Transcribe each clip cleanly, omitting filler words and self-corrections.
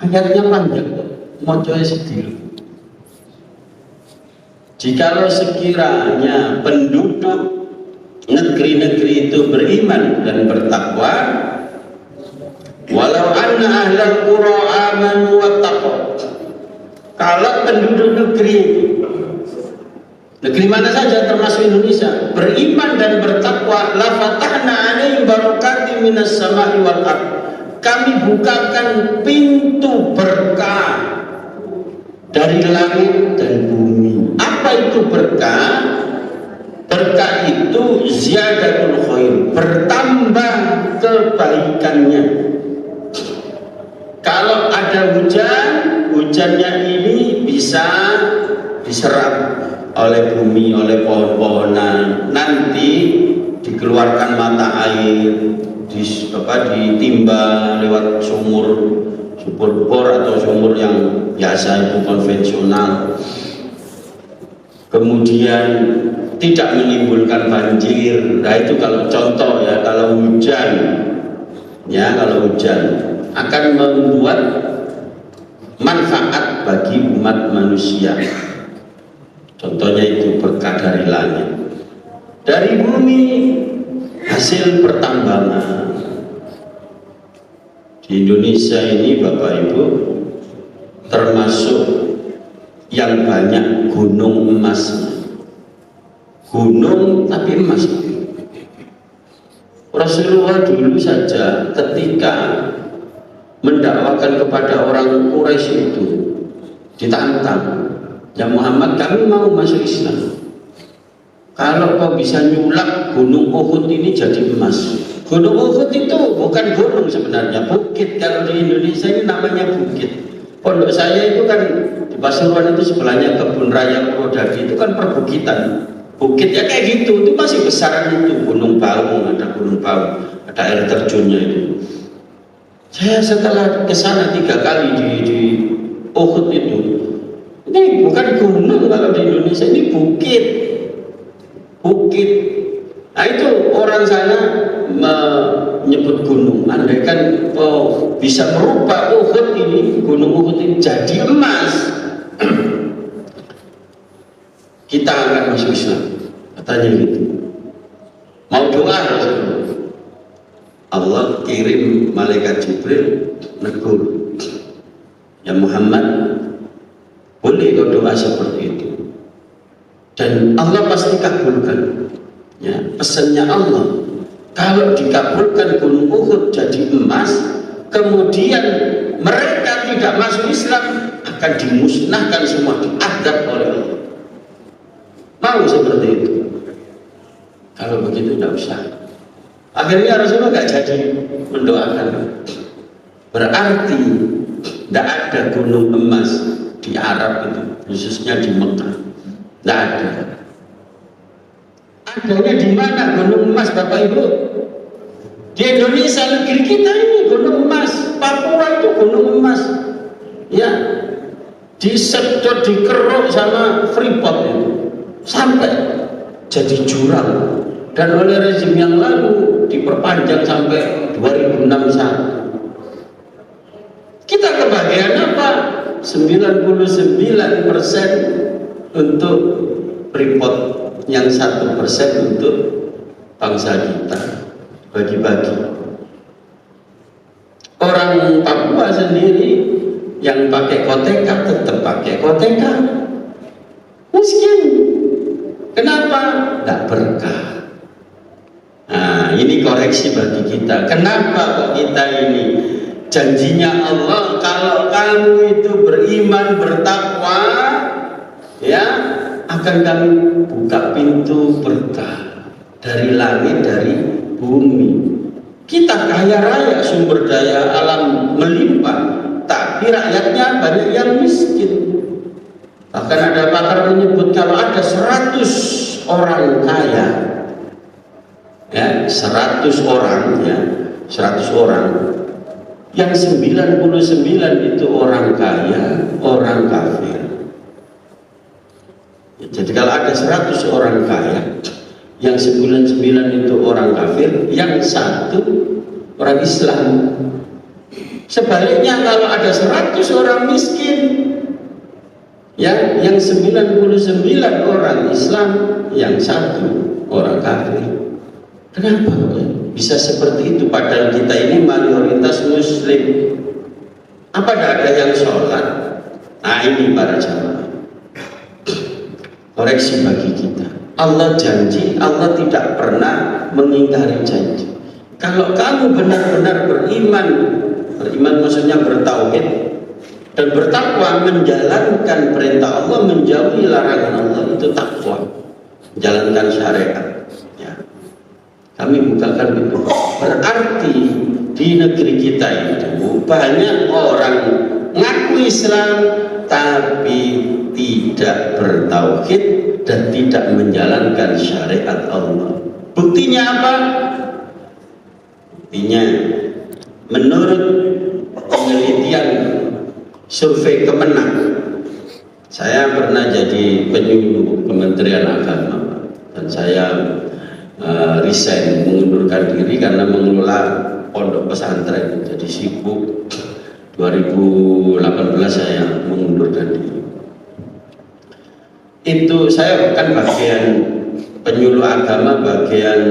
Ayatnya panjang, moconya sedih. Jikalau sekiranya penduduk negeri-negeri itu beriman dan bertakwa, walau anna ahlal qura amanu wattaqu, kalau penduduk negeri itu, negeri mana saja termasuk Indonesia, beriman dan bertakwa, la fatahna alaihim barakatim minas sama'i wal ardh, kami bukakan pintu berkah dari langit dan bumi. Apa itu berkah? Berkah itu ziyadatul khair, bertambah kebaikannya. Kalau ada hujan, hujannya ini bisa diserap oleh bumi, oleh pohon-pohonan, nanti dikeluarkan mata air, ditimba lewat sumur bor atau sumur yang biasa itu konvensional, kemudian tidak menimbulkan banjir. Nah itu kalau contoh ya, kalau hujan akan membuat manfaat bagi umat manusia. Contohnya itu berkah dari langit, dari bumi hasil pertambangan. Di Indonesia ini Bapak Ibu termasuk yang banyak gunung emas. Gunung tapi emas. Rasulullah dulu saja ketika mendakwakan kepada orang Quraisy itu ditantang, ya Muhammad, kami mau masuk Islam kalau kau bisa nyulap gunung Uhud ini jadi emas. Gunung Uhud itu bukan gunung sebenarnya, bukit. Kalau di Indonesia ini namanya bukit. Pondok saya itu kan di Pasuruan, itu sebelahnya kebun raya Purwodadi, itu kan perbukitan. Bukit ya kayak gitu, itu masih besaran itu. Gunung Baung, ada Gunung Baung, ada air terjunnya itu. Saya setelah kesana 3 kali di Uhud itu, ini bukan gunung kalau di Indonesia, ini bukit. Nah itu orang sana menyebut gunung, andaikan bisa merubah Uhud ini, gunung Uhud ini jadi emas, kita akan masuk Islam, katanya gitu. Mau doa Rasulullah, Allah kirim malaikat Jibril negur, ya Muhammad, boleh kau doa seperti itu dan Allah pasti kabulkan. Ya, pesannya Allah, kalau dikabulkan gunung Uhud jadi emas, kemudian mereka tidak masuk Islam, akan dimusnahkan semua, diadab oleh Allah. Mau seperti itu? Kalau begitu tidak usah. Akhirnya Rasulullah nggak jadi mendoakan. Berarti tidak ada gunung emas di Arab itu, khususnya di Mekah, tidak ada. Adanya di mana gunung emas Bapak Ibu? Di Indonesia, negeri kita ini gunung emas. Papua itu gunung emas. Ya, disedot, dikeruk sama Freeport itu sampai jadi jurang. Dan oleh rezim yang lalu diperpanjang sampai 2061. Kita kebahagiaan apa? 99% untuk Freeport, yang 1% untuk bangsa kita, bagi-bagi. Orang Papua sendiri yang pakai koteka tetap pakai koteka, miskin. Kenapa? Tidak berkah. Nah, ini koreksi bagi kita. Kenapa kok kita ini janjinya Allah, kalau kamu itu beriman, bertakwa, ya, akan kami buka pintu berkah dari langit, dari bumi. Kita kaya raya, sumber daya alam melimpah, tapi rakyatnya banyak yang miskin. Bahkan ada pakar menyebut kalau ada 100 orang kaya, ya 100 orang, ya 100 orang, yang 99 itu orang kaya, orang kafir. Jadi kalau ada 100 orang kaya, yang 99 itu orang kafir, yang 1 orang Islam. Sebaliknya kalau ada 100 orang miskin, ya, yang 99 orang Islam, yang 1 orang kafir. Kenapa bisa seperti itu? Padahal kita ini mayoritas Muslim. Apa tidak ada yang sholat? Nah ini para jamaah, koreksi bagi kita. Allah janji, Allah tidak pernah mengingkari janji. Kalau kamu benar-benar beriman maksudnya bertauhid dan bertakwa, menjalankan perintah Allah, menjauhi larangan Allah, itu takwa, menjalankan syariat. Ya. Kami bukakan itu. Berarti di negeri kita itu banyak orang ngaku Islam tapi tidak bertauhid dan tidak menjalankan syariat Allah. Buktinya apa? Buktinya menurut penelitian survei Kemenang, saya pernah jadi penyuluh Kementerian Agama dan saya resign, mengundurkan diri karena mengelola pondok pesantren, jadi sibuk. 2018 saya mengundurkan diri. Itu saya bukan bagian penyuluh agama, bagian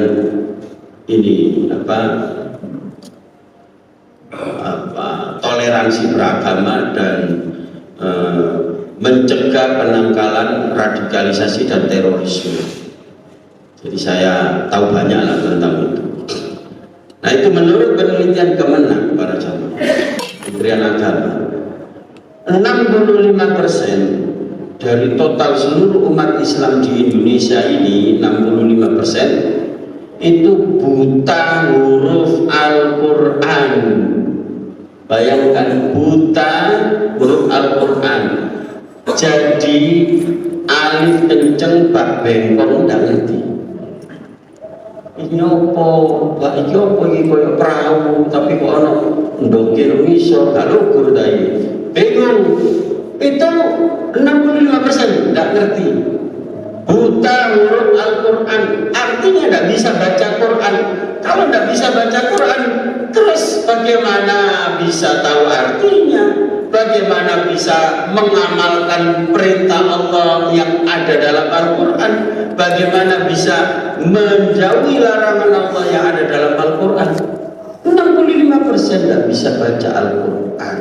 ini toleransi beragama dan mencegah penangkalan radikalisasi dan terorisme. Jadi saya tahu banyak lah tentang itu. Nah itu menurut penelitian Kemenang para jamaah Kementerian Agama, 65% dari total seluruh umat Islam di Indonesia ini, 65% itu buta huruf Al-Quran. Bayangkan, buta huruf Al-Quran. Jadi alif kenceng bak bengkong ndak ngerti. Ini apa? Lah iki apa iki koyo perahu tapi kok ana ndokir iso gak lugur ta iki. Bingung. Itu 65% ndak ngerti. Buta huruf Al-Quran, artinya ndak bisa baca Quran. Kalau ndak bisa baca Quran, terus bagaimana bisa tahu artinya? Bagaimana bisa mengamalkan perintah Allah yang ada dalam Al-Quran? Bagaimana bisa menjauhi larangan Allah yang ada dalam Al-Quran? 65% tidak bisa baca Al-Quran.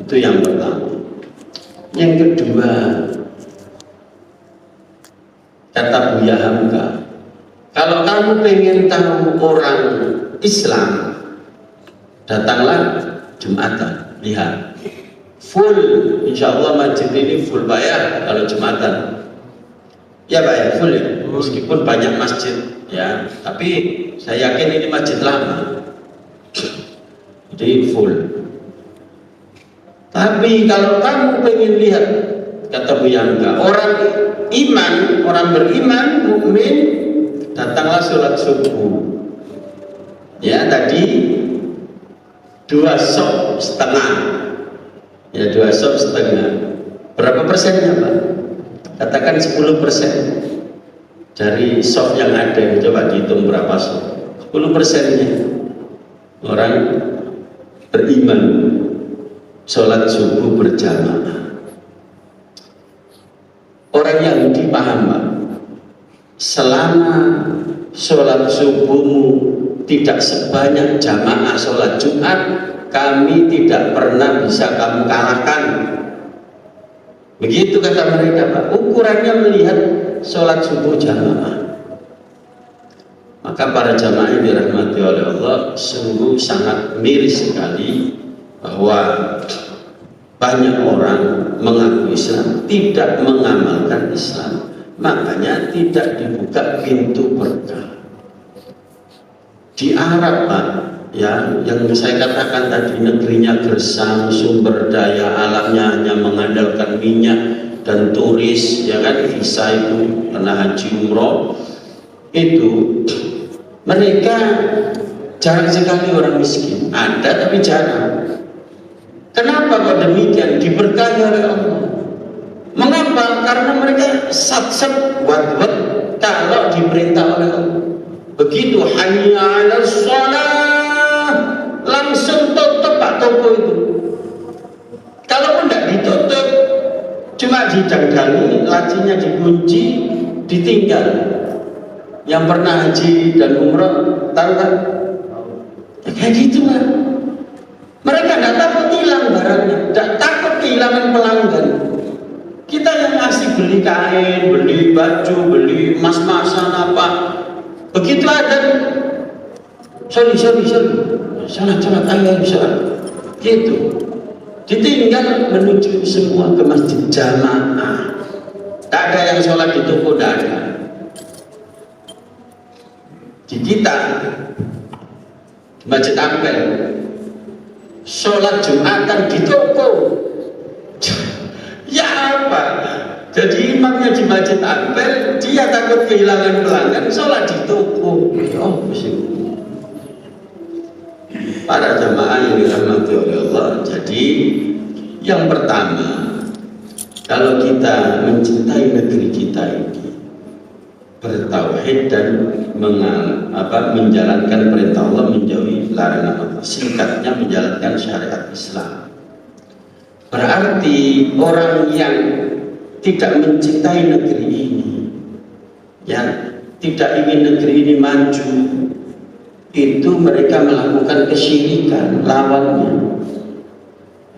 Itu yang pertama. Yang kedua, kata Buya Hamka, kalau kamu pengen tahu orang Islam, datanglah Jumatan, lihat full, insya Allah masjid ini full bayar kalau Jumatan. Ya bayar full ya, meskipun banyak masjid ya, tapi saya yakin ini masjid lama, jadi full. Tapi kalau kamu pengen lihat, kata Bu Yangka, orang iman, orang beriman, mukmin, datanglah sholat subuh. Ya tadi 2 sop setengah, ya 2 sop setengah. Berapa persennya Pak? Katakan 10% dari sop yang ada. Coba dihitung berapa sop. 10%-nya orang beriman sholat subuh berjamaah. Orang Yahudi paham Pak, selama sholat subuhmu tidak sebanyak jamaah sholat Jumat, kami tidak pernah bisa kamu kalahkan. Begitu kata mereka Pak. Ukurannya melihat sholat subuh jamaah. Maka para jamaah yang dirahmati oleh Allah, sungguh sangat miris sekali bahwa banyak orang mengaku Islam tidak mengamalkan Islam. Makanya tidak dibuka pintu berkah. Di Arab Pak, ya, yang saya katakan tadi, negerinya gersang, sumber daya alamnya hanya mengandalkan minyak dan turis, ya kan, visa itu karena haji umroh, itu mereka jarang sekali orang miskin. Ada tapi jarang. Kenapa kok demikian? Diberkahi oleh Allah. Mengapa? Karena mereka sat-sat wat-wat kalau diperintah oleh Allah. Begitu, hayya 'alas shalah, langsung tutup Pak toko itu. Kalaupun tidak ditutup, cuma didangdangi, lacinya dikunci, ditinggal. Yang pernah haji dan umroh tahu kan? Ya, kayak gitu kan. Mereka tidak takut hilang barangnya, tidak takut kehilangan pelanggan. Kita yang asik beli kain, beli baju, beli emas-emasan apa, begitu ada sorry, salat ayo salat, gitu, ditinggal menuju semua ke masjid jamaah. Tak ada yang sholat di toko, tidak ada. Di kita Masjid Ampel sholat Jumatan di toko. Ya apa? Jadi imamnya di Masjid Ampel, dia takut kehilangan pelanggan, sholat di toko. Oh, para jamaah yang dirahmati oleh Allah. Jadi yang pertama, kalau kita mencintai negeri kita ini, bertauhid dan menjalankan perintah Allah, menjauhi larangan Allah, singkatnya menjalankan syariat Islam. Berarti orang yang tidak mencintai negeri ini, ya, tidak ingin negeri ini maju, itu mereka melakukan kesyirikan. Lawannya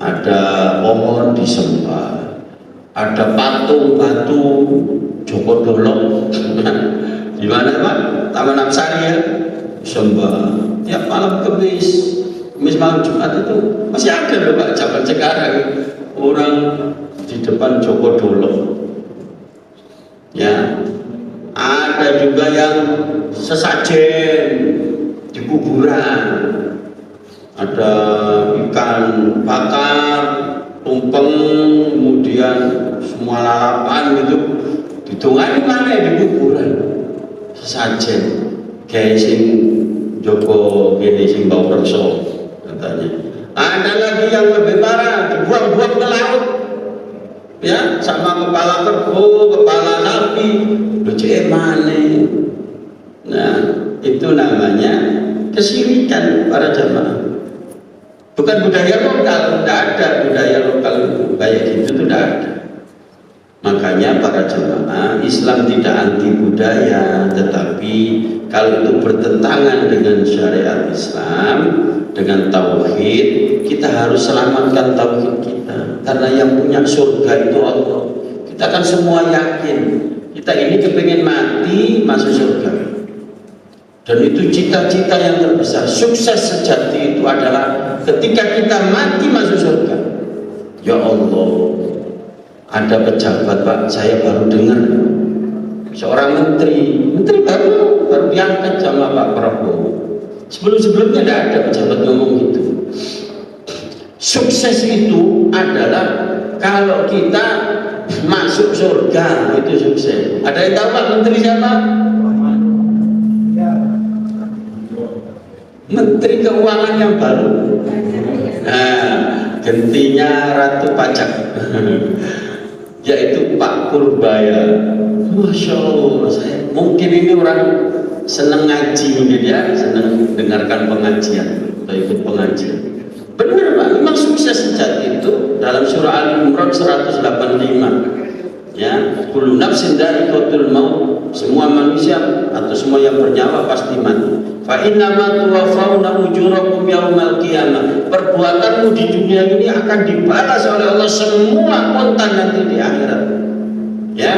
ada pohon disembah, ada patung batu Joko Dolok di mana Pak? Taman Apsari ya, sembah. Tiap malam Kemis malam Jumat itu masih ada loh Pak, zaman sekarang orang di depan Joko Dolok. Ya, ada juga yang sesajen di kuburan, ada ikan bakar, tumpeng, kemudian semua lalapan itu ditungani mana di kuburan, sesajen kayak sing Joko gede sing bau rekso katanya. Ada lagi yang lebih parah, dibuang-buang ke laut, ya, sama kepala kerbau, kepala sapi, lucu mana. Nah, itu namanya kesyirikan para jamaah. Bukan budaya lokal, tidak ada budaya lokal kayak gitu, itu tidak ada. Makanya para jamaah, Islam tidak anti budaya, tetapi kalau itu bertentangan dengan syariat Islam, dengan tauhid, kita harus selamatkan tauhid kita. Karena yang punya surga itu Allah. Kita kan semua yakin, kita ini kepingin mati masuk surga. Dan itu cita-cita yang terbesar. Sukses sejati itu adalah ketika kita mati masuk surga. Ya Allah, ada pejabat Pak, saya baru dengar seorang menteri baru diangkat sama Pak Prabowo. Sebelumnya tidak ada pejabat ngomong gitu. Sukses itu adalah kalau kita masuk surga, itu sukses. Ada yang tahu Pak menteri siapa? Menteri Keuangan yang baru. Nah, gantinya Ratu Pajak. Yaitu Pak Purbaya. Masya Allah, mungkin ini orang senang ngaji mungkin ya, senang dengarkan pengajian atau ikut pengajian. Benar Pak, memang sukses sejati itu dalam surah Al-Imran 185. Ya, kullu nafsin dha'iqatul maut, semua manusia atau semua yang bernyawa pasti mati. Fa innama tuwaffawna ujurakum yaumal qiyamah. Perbuatanmu di dunia ini akan dibalas oleh Allah semua kontan nanti di akhirat. Ya,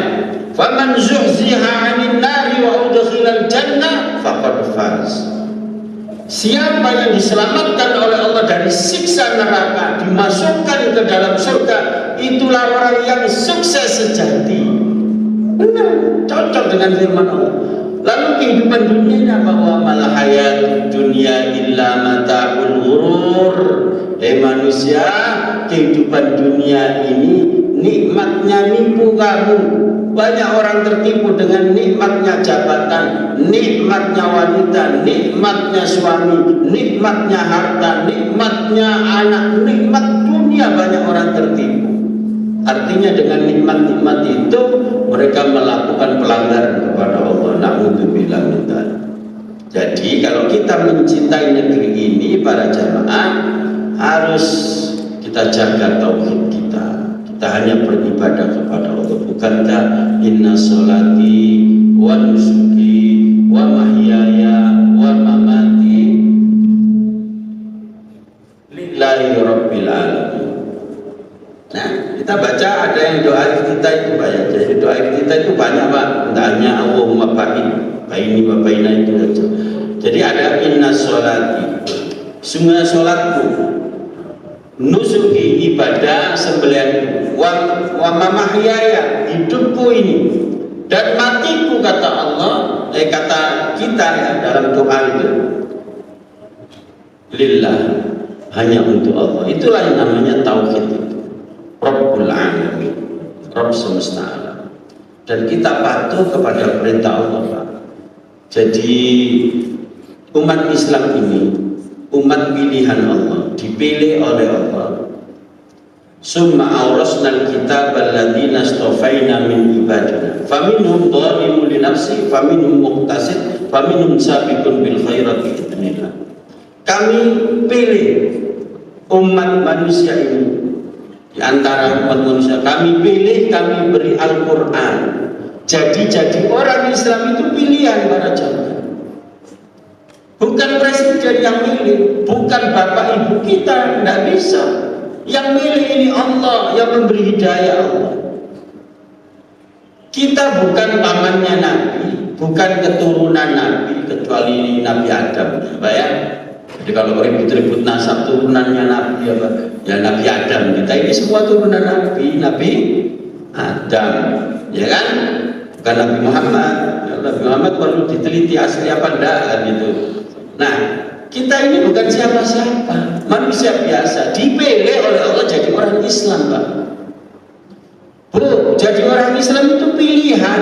faman zuhziha 'anil nari wa udkhilal jannah faqad faz. Siapa yang diselamatkan oleh Allah dari siksa neraka, dimasukkan ke dalam surga, itulah orang yang sukses sejati. Benar, cocok dengan firman Allah. Lalu kehidupan dunia bahwa malah hayat dunia illa mata'ul ghurur. Manusia, kehidupan dunia ini nikmatnya nipu kamu. Banyak orang tertipu dengan nikmatnya jabatan, nikmatnya wanita, nikmatnya suami, nikmatnya harta, nikmatnya anak, nikmat dunia. Banyak orang tertipu. Artinya dengan nikmat-nikmat itu mereka melakukan pelanggaran kepada Allah. Na'udzubillah min dzalik. Jadi kalau kita mencintai negeri ini, para jamaah, harus kita jaga tauhid kita. Kita hanya beribadah kepada Allah. Bukankah inna sholati wa nusuki wa mahyaya wa mamati lillahi rabbil alamin. Nah, kita baca ada yang doa kita itu banyak. Jadi doa kita itu banyak, Pak. Entahnya Allahumma baini wa baina itu aja. Jadi ada inna sholati, semua sholatku, nusuki ibadah sembelihanku, wa mamahyaya hidupku ini, dan matiku, kata Allah, kata kita ya dalam doa itu, lillah, hanya untuk Allah. Itulah yang namanya tauhid itu. Rabbul alamin, Rabb semesta alam. Dan kita patuh kepada perintah Allah, Pak. Jadi umat Islam ini umat pilihan Allah, dipilih oleh Allah. Summa awrasnal kitab alladziina astafaina min ibadina faminhum dhalimun li nafsi faminhum muqtasid faminhum sabiqun bil khairat biidznillah. Kami pilih umat manusia ini, di antara umat manusia kami pilih, kami beri Al-Quran. Jadi orang Islam itu pilihan, para jamaah. Bukan presiden yang milih, bukan bapak ibu kita, tidak bisa. Yang milih ini Allah, yang memberi hidayah Allah. Kita bukan pamannya Nabi, bukan keturunan Nabi, kecuali ini Nabi Adam, ya. Jadi kalau ribut-ribut nasab turunannya Nabi apa? Ya Nabi Adam. Kita ini semua turunan Nabi Adam, ya kan? Bukan Nabi Muhammad. Ya, Nabi Muhammad perlu diteliti asli apa enggak kan gitu. Nah, kita ini bukan siapa-siapa, manusia biasa, dipilih oleh Allah jadi orang Islam, Pak. Bu, jadi orang Islam itu pilihan.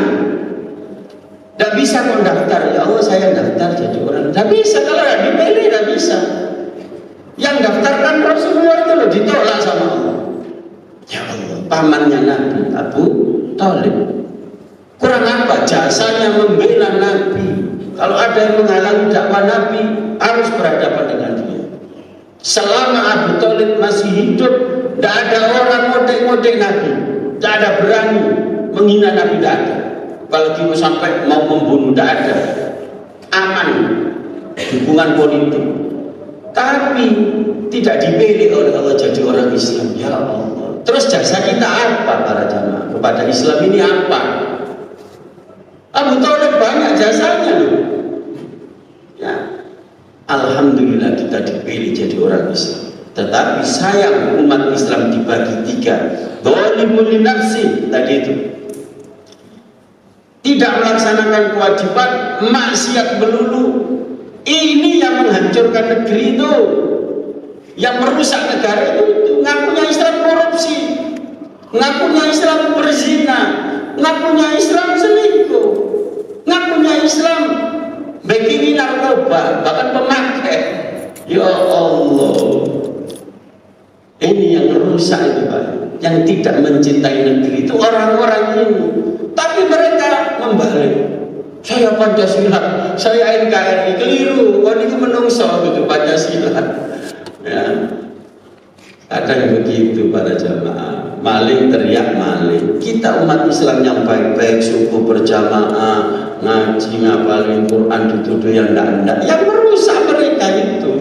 Tidak bisa kau daftar, ya Allah saya daftar jadi orang. Tidak bisa, kalau tidak dipilih tidak bisa. Yang daftarkan Rasulullah itu loh ditolak sama Allah. Ya Allah, pamannya Nabi Abu Thalib. Kurang apa jasanya membela Nabi? Kalau ada yang menghalangi dakwah Nabi, harus berhadapan dengan dia. Selama Abu Thalib masih hidup, tidak ada orang ngodek-ngodek Nabi, tidak ada berani menghina Nabi, tidak ada. Apalagi sampai mau membunuh, tidak ada. Aman hubungan politik. Tapi tidak dipilih oleh Allah jadi orang Islam. Ya Allah. Terus jasa kita apa, para jamaah? Kepada Islam ini apa? Abu Thalib banyak jasanya loh. Ya. Alhamdulillah kita dipilih jadi orang Islam. Tetapi sayang umat Islam dibagi tiga. Dhalimun li nafsi tadi itu. Tidak melaksanakan kewajiban, maksiat melulu. Ini yang menghancurkan negeri itu, yang merusak negara itu. Ngakunya Islam korupsi, ngakunya Islam berzina, ngakunya Islam selingkuh, ngakunya Islam begini narkoba, bahkan pemakai. Ya Allah, ini yang merusak itu, Pak. Yang tidak mencintai negeri itu orang-orang ini. Tapi mereka membalik. Saya Pancasila, saya NKRI, keliru. Orang itu menungso itu Pancasila. Ya. Kadang begitu, para jamaah. Maling teriak maling. Kita umat Islam yang baik-baik, suku berjamaah, ngaji, ngapalin Quran, dituduh yang enggak. Yang merusak mereka itu.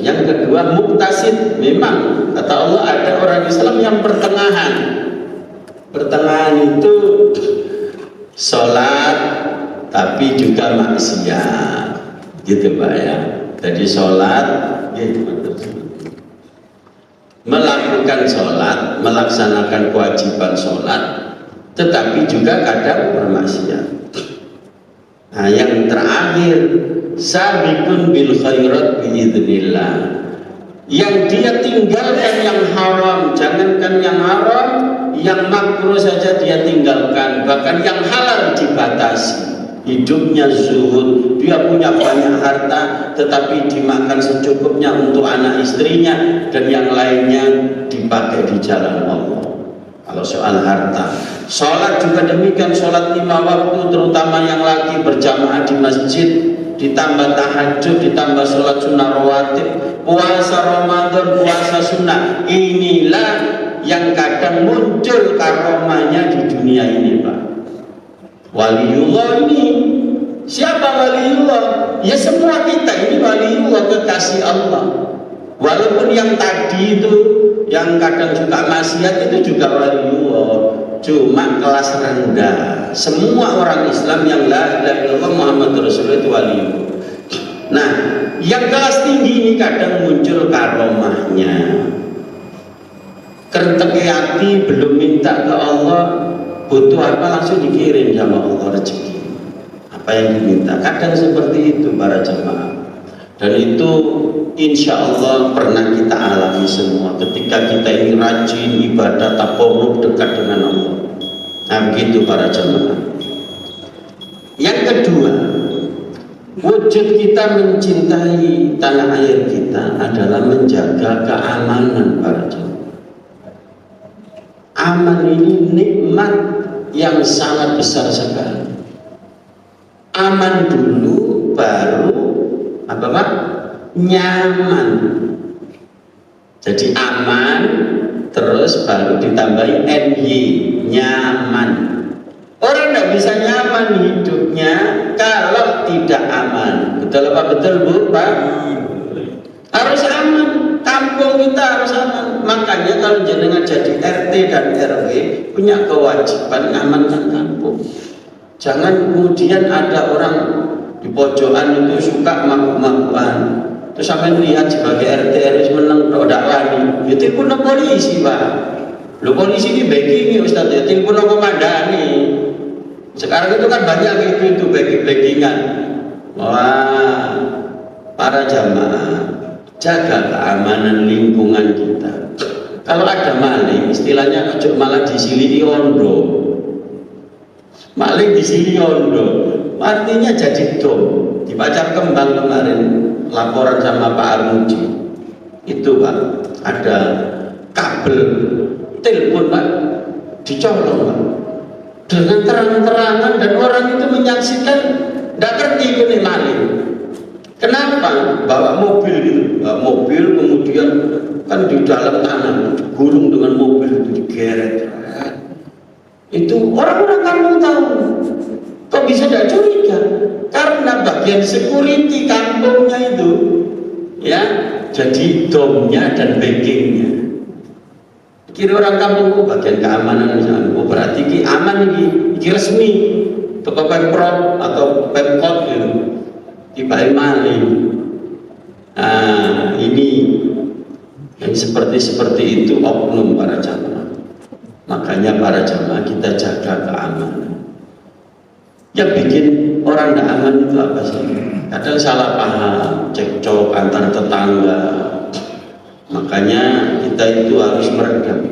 Yang kedua, muktasid. Memang kata Allah ada orang Islam yang pertengahan. Pertengahan itu sholat tapi juga maksiat, gitu Pak ya. Jadi sholat, gitu, melakukan sholat, melaksanakan kewajiban sholat, tetapi juga kadang bermaksiat. Nah, yang terakhir, sabiqun bil khairat biidznillah. Yang dia tinggalkan yang haram, jangankan yang haram, yang makruh saja dia tinggalkan, bahkan yang halal dibatasi. Hidupnya zuhud, dia punya banyak harta, tetapi dimakan secukupnya untuk anak istrinya, dan yang lainnya dipakai di jalan Allah. Kalau soal harta, sholat juga demikian, sholat 5 waktu, terutama yang lagi berjamaah di masjid, ditambah tahajud, ditambah sholat sunnah rawatib, puasa Ramadan, puasa sunnah. Inilah yang kadang muncul karomahnya di dunia ini, Pak. Waliullah ini, siapa waliullah? Ya semua kita ini waliullah, kekasih Allah. Walaupun yang tadi itu, yang kadang suka maksiat itu juga waliullah, cuma kelas rendah. Semua orang Islam yang la ilaha illallah Muhammad Rasulullah itu waliullah. Nah, yang kelas tinggi ini kadang muncul karomahnya. Kertek hati belum minta ke Allah, butuh apa langsung dikirim sama Allah rezeki. Apa yang diminta, kadang seperti itu para jemaah. Dan itu insya Allah pernah kita alami semua ketika kita ini rajin ibadah takarrub dekat dengan Allah. Nah begitu para jemaah. Yang kedua, wujud kita mencintai tanah air kita adalah menjaga keamanan para jemaah. Aman ini nikmat yang sangat besar sekali. Aman dulu baru apa Pak? Nyaman. Jadi aman terus baru ditambahi NY, nyaman. Orang tidak bisa nyaman hidupnya kalau tidak aman. Betul apa betul Bu Pak? Harus aman. Kampung kita harus aman. Makanya kalau jenengan jadi RT dan RW punya kewajiban amankan kampung. Jangan kemudian ada orang di pojokan itu suka mabuk-mabukan, terus sampai lihat sebagai RT RW menang tidak wani, ya telepon polisi Pak. Lo polisi ini backing Ustaz, ya telepon komandan nih. Sekarang itu kan banyak itu backing-backingan. Wah, para jamaah jaga keamanan lingkungan kita. Kalau ada maling, istilahnya ojo malah disili ondo. Maling disili ondo. Artinya jadi dom. Di Pacar Kembang kemarin laporan sama Pak Armuji itu Pak, ada kabel telepon Pak dicolong Pak dengan terang-terangan, dan orang itu menyaksikan tidak ngerti ini maling. Kenapa? Bawa mobil gitu, bawa mobil kemudian kan di dalam tanah digulung dengan mobil itu digeret. Itu orang-orang kampung tahu. Kok bisa tidak curiga? Karena bagian security kampungnya itu ya jadi domnya dan backingnya. Kira orang kampung itu bagian keamanan misalnya, oh berarti ini aman ini resmi toko Pemprov atau Pemkot gitu, dibayar maling. Nah ini yang seperti itu oknum para jamaah. Makanya para jamaah kita jaga keamanan. Yang bikin orang tidak aman itu apa sih? Kadang salah paham, cekcok antar tetangga. Makanya kita itu harus meredam.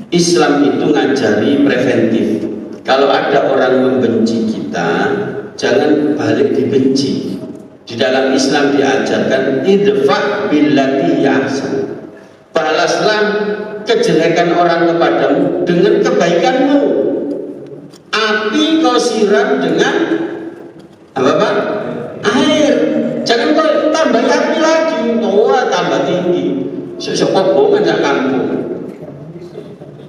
Islam itu ngajari preventif. Kalau ada orang membenci kita, jangan balik dibenci. Di dalam Islam diajarkan idfa' billati ahsan. Balaslah kejelekan orang kepadamu dengan kebaikanmu. Api kau siram dengan apa Pak? Air. Jangan kau tambah api lagi, tambah tinggi. Sekobongan sak kampung.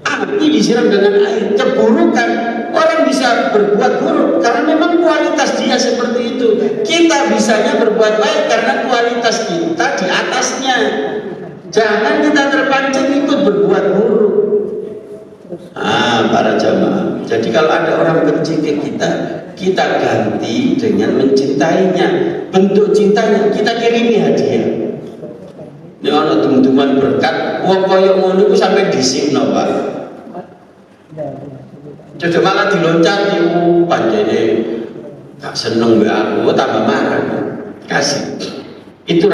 Api disiram dengan air. Keburukan orang bisa berbuat buruk karena memang kualitas dia seperti itu. Kita bisanya berbuat baik karena kualitas kita di atasnya. Jangan kita terpancing ikut berbuat buruk. Para jamaah. Jadi kalau ada orang benci ke kita, kita ganti dengan mencintainya. Bentuk cintanya kita kirimi hadiah. Ini ana teman-teman berkat, wong kaya ngono iku sampai disikno, Pak. Jojo malah diloncati, panjene gak seneng mbek aku, tambah marah. Kasih. Itu